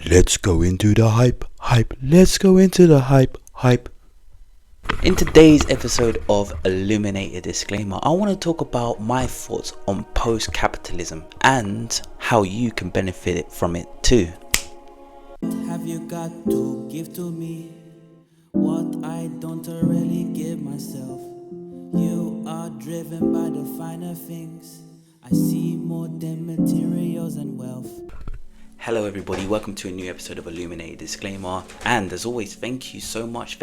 Let's go into the hype. Let's go into the hype. In today's episode of Illuminate a Disclaimer, I want to talk about my thoughts on post-capitalism and how you can benefit from it too. Have you got to give to me what I don't really give myself? You are driven by the finer things. I see more than materials and wealth. Hello everybody, welcome to a new episode of Illuminate Disclaimer, and as always, thank you so much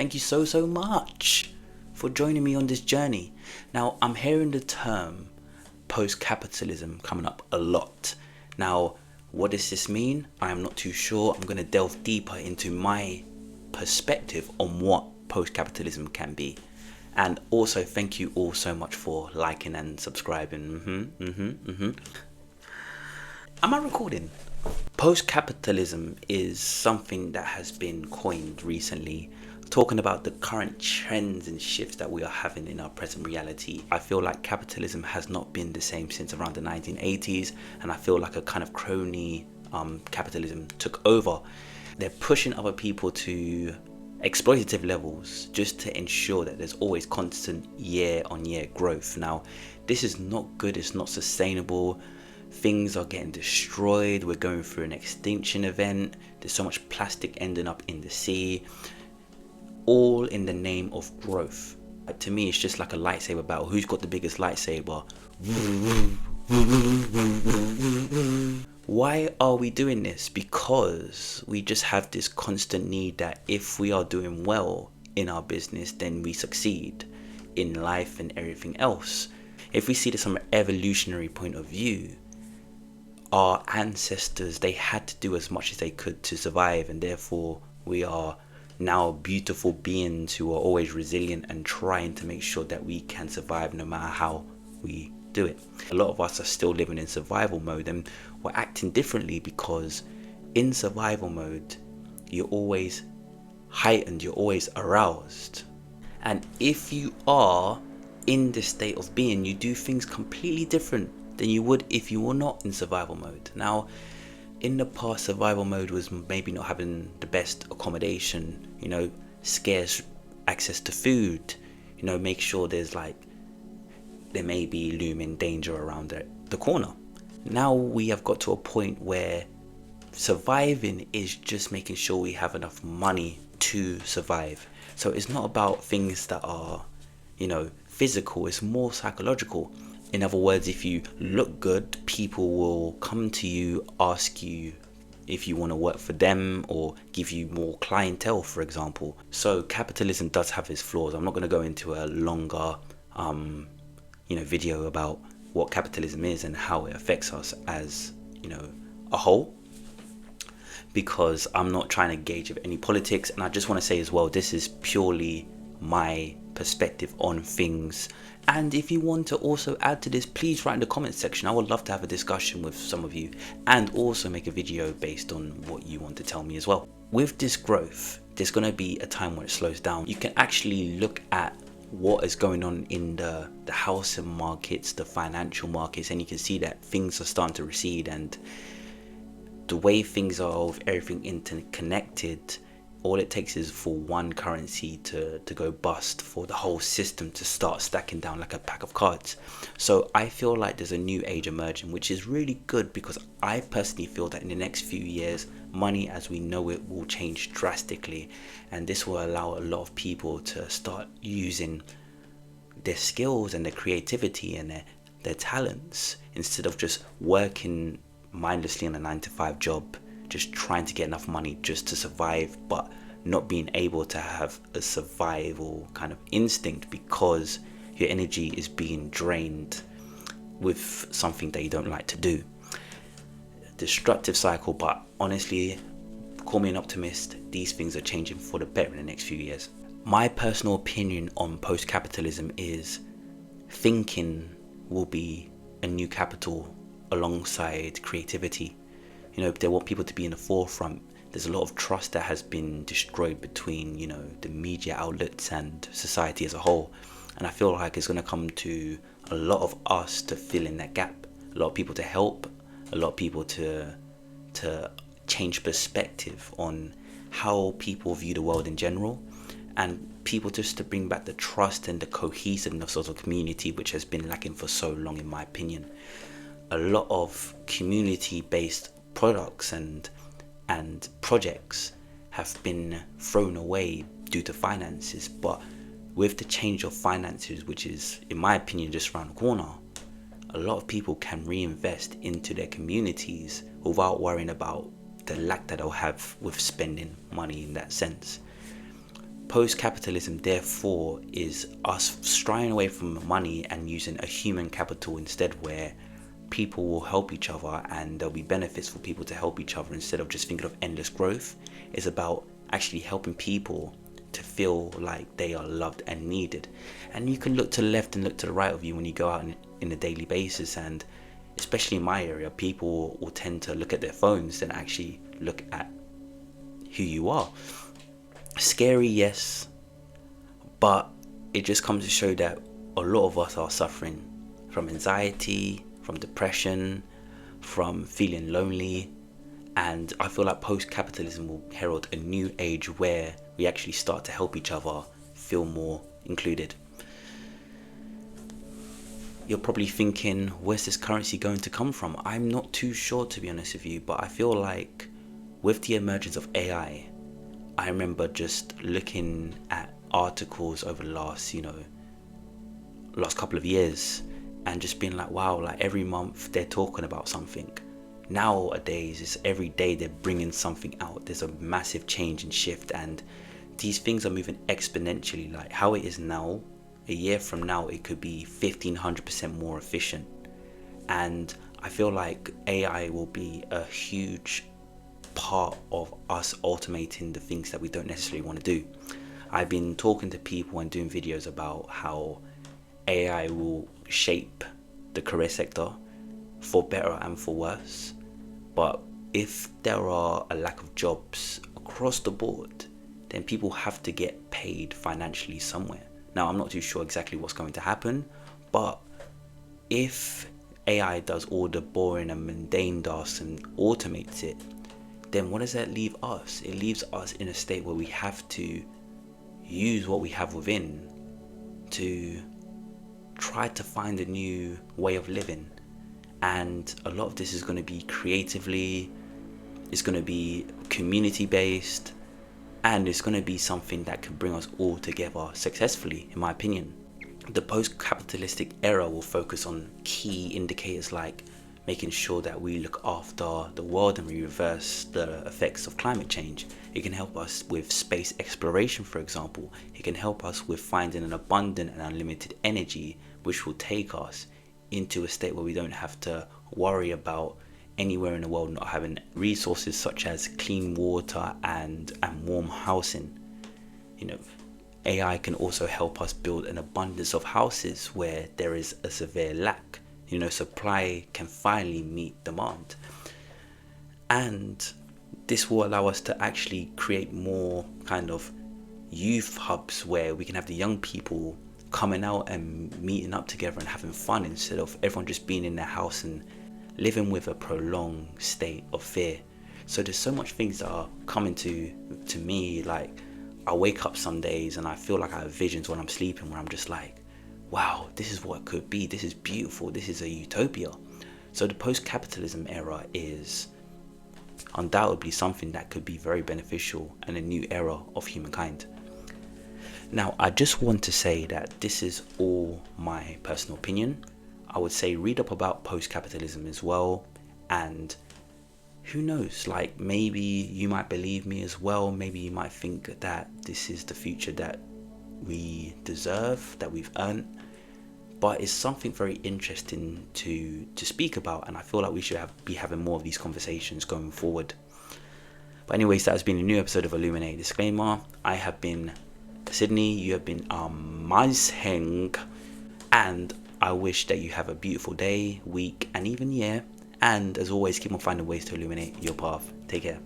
for joining me on this journey. Now, I'm hearing the term post-capitalism coming up a lot. Now, what does this mean? I am not too sure. I'm going to delve deeper into my perspective on what post-capitalism can be. And also, thank you all so much for liking and subscribing. Am I recording? Post-capitalism is something that has been coined recently, talking about the current trends and shifts that we are having in our present reality. I feel like capitalism has not been the same since around the 1980s, and I feel like a kind of crony capitalism took over. They're pushing other people to exploitative levels just to ensure that there's always constant year-on-year growth. Now, this is not good, it's not sustainable. Things are getting destroyed. We're going through an extinction event. There's so much plastic ending up in the sea, all in the name of growth. To me, it's just like a lightsaber battle. Who's got the biggest lightsaber? Why are we doing this? Because we just have this constant need that if we are doing well in our business, then we succeed in life and everything else. If we see this from an evolutionary point of view, our ancestors, they had to do as much as they could to survive, and therefore we are now beautiful beings who are always resilient and trying to make sure that we can survive no matter how we do it. A lot of us are still living in survival mode, and we're acting differently because in survival mode you're always heightened, you're always aroused, and if you are in this state of being, you do things completely different than you would if you were not in survival mode. Now, in the past, survival mode was maybe not having the best accommodation, scarce access to food, make sure there may be looming danger around the corner. Now we have got to a point where surviving is just making sure we have enough money to survive. So it's not about things that are, physical, it's more psychological. In other words, if you look good, people will come to you, ask you if you want to work for them or give you more clientele, for example. So capitalism does have its flaws. I'm not going to go into a longer video about what capitalism is and how it affects us as, a whole, because I'm not trying to gauge any politics. And I just want to say as well, this is purely my perspective on things. And if you want to also add to this, please write in the comment section. I would love to have a discussion with some of you and also make a video based on what you want to tell me as well. With this growth, there's going to be a time where it slows down. You can actually look at what is going on in the housing markets, the financial markets, and you can see that things are starting to recede, and the way things are with everything interconnected, all it takes is for one currency to go bust for the whole system to start stacking down like a pack of cards. So I feel like there's a new age emerging, which is really good, because I personally feel that in the next few years, money as we know it will change drastically, and this will allow a lot of people to start using their skills and their creativity and their talents instead of just working mindlessly on a 9-to-5 job, just trying to get enough money just to survive, but not being able to have a survival kind of instinct because your energy is being drained with something that you don't like to do. Destructive cycle, but honestly, call me an optimist, these things are changing for the better in the next few years. My personal opinion on post-capitalism is thinking will be a new capital alongside creativity. They want people to be in the forefront. There's a lot of trust that has been destroyed between, the media outlets and society as a whole. And I feel like it's going to come to a lot of us to fill in that gap. A lot of people to help, a lot of people to change perspective on how people view the world in general, and people just to bring back the trust and the cohesiveness of the community, which has been lacking for so long, in my opinion. A lot of community-based products and projects have been thrown away due to finances, but with the change of finances, which is, in my opinion, just around the corner, a lot of people can reinvest into their communities without worrying about the lack that they'll have with spending money in that sense. Post-capitalism, therefore, is us straying away from money and using a human capital instead, where people will help each other and there'll be benefits for people to help each other instead of just thinking of endless growth. It's about actually helping people to feel like they are loved and needed. And you can look to the left and look to the right of you when you go out in a daily basis, and especially in my area, people will tend to look at their phones than actually look at who you are. Scary, yes, but it just comes to show that a lot of us are suffering from anxiety, from depression, from feeling lonely. And I feel like post-capitalism will herald a new age where we actually start to help each other feel more included. You're probably thinking, where's this currency going to come from? I'm not too sure, to be honest with you, but I feel like with the emergence of AI, I remember just looking at articles over the last couple of years and just being like, wow, like every month they're talking about something. Nowadays, it's every day they're bringing something out. There's a massive change and shift, and these things are moving exponentially. Like how it is now, a year from now, it could be 1,500% more efficient. And I feel like AI will be a huge part of us automating the things that we don't necessarily want to do. I've been talking to people and doing videos about how AI will shape the career sector for better and for worse. But if there are a lack of jobs across the board, then people have to get paid financially somewhere. Now, I'm not too sure exactly what's going to happen, but if AI does all the boring and mundane tasks and automates it, then what does that leave us? It leaves us in a state where we have to use what we have within to try to find a new way of living. And a lot of this is going to be creatively, it's going to be community based, and it's going to be something that can bring us all together successfully, in my opinion. The post-capitalistic era will focus on key indicators like making sure that we look after the world and we reverse the effects of climate change. It can help us with space exploration, for example. It can help us with finding an abundant and unlimited energy, which will take us into a state where we don't have to worry about anywhere in the world not having resources such as clean water and warm housing. AI can also help us build an abundance of houses where there is a severe lack. Supply can finally meet demand. And this will allow us to actually create more kind of youth hubs where we can have the young people coming out and meeting up together and having fun, instead of everyone just being in their house and living with a prolonged state of fear. So there's so much things that are coming to me. Like I wake up some days and I feel like I have visions when I'm sleeping where I'm just like, wow, this is what it could be. This is beautiful. This is a utopia. So the post-capitalism era is undoubtedly something that could be very beneficial and a new era of humankind. Now, I just want to say that this is all my personal opinion. I would say read up about post-capitalism as well, and who knows, like maybe you might believe me as well. Maybe you might think that this is the future that we deserve, that we've earned. But it's something very interesting to speak about, and I feel like we should be having more of these conversations going forward. But anyways, that has been a new episode of Illuminate Disclaimer. I have been Sydney, you have been amazing, and I wish that you have a beautiful day, week, and even year. And as always, keep on finding ways to illuminate your path. Take care.